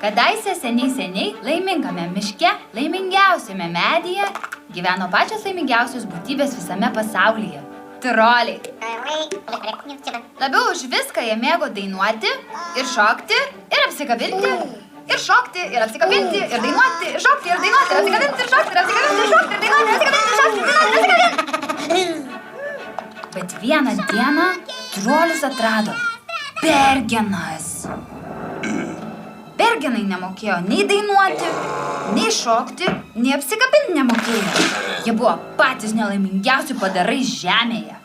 Kadaise seniai laimingame miške, laimingiausiame medyje, gyveno pačios laimingiausios būtybės visame pasaulyje – troliai. Labiau už viską jie mėgo dainuoti ir šokti ir apsikabinti. Ir šokti, ir apsikabinti, ir dainuoti, ir šokti, ir dainuoti, ir apsikabinti, ir šokti, ir apsikabinti, ir šokti, ir dainuoti, ir apsikabinti, ir šokti, ir dainuoti, ir apsikabinti. Bet vieną dieną trolius atrado Bergenas. Bergenai nemokėjo nei dainuoti, nei šokti, nei apsikabinti nemokėjo. Jie buvo patys nelaimingiausi padarai žemėje.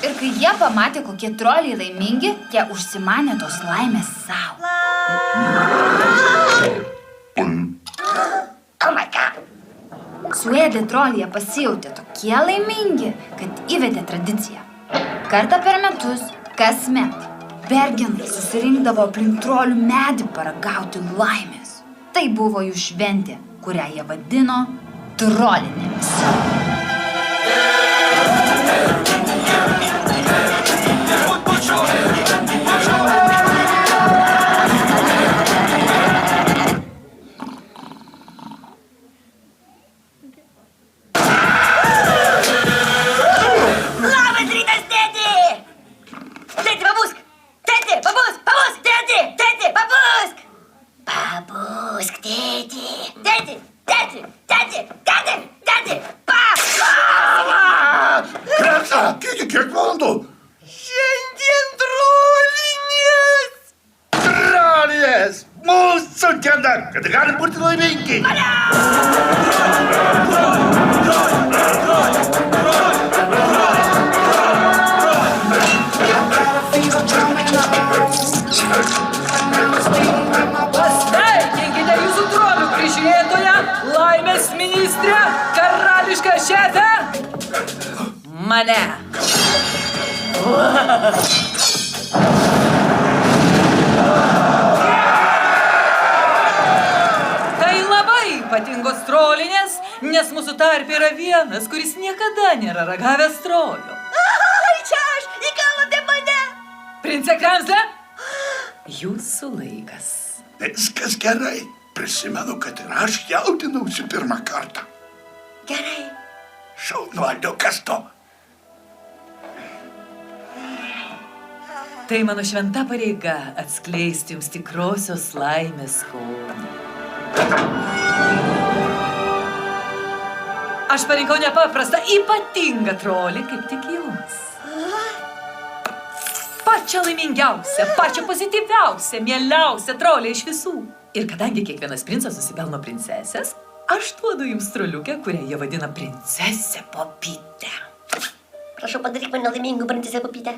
Ir kai jie pamatė, kokie troliai laimingi, jie užsimanė tos laimės sau. Suėdę troliai pasijautė tokie laimingi, kad įvedė tradiciją. Kartą per metus, kasmet, Bergenai susirinkdavo aplink trolių medį paragauti laimės. Tai buvo jų šventė, kurią jie vadino trolinėmis. Kiek valandų? Šiandien trolinės! Trolinės! Mūsų diena, kad gali būti laimingi! Pasveikinkite jūsų trolių prižiūrėtoją, laimės ministrę, karališką šefę, mane. Tai labai ypatingos trolinės, nes mūsų tarpe yra vienas, kuris niekada nėra ragavęs trolių. Ai, čia aš, įkalate mane. Prince Kramsle, jūsų laikas. Viskas gerai. Prisimenu, kad ir aš jaudinausi pirmą kartą. Gerai. Šaunuoliukas tu. Tai mano šventa pareiga atskleisti jums tikrosios laimės skonį. Aš parinkau nepaprastą, ypatingą trolį, kaip tik jums. Pačią laimingiausią, pačią pozityviausią, mieliausią trolį iš visų. Ir kadangi kiekvienas princas nusipelno princesės, aš duodu jums troliukę, kurią jie vadina princesė Popytė. Prašau, padaryk mane laimingų, princesė Popytė.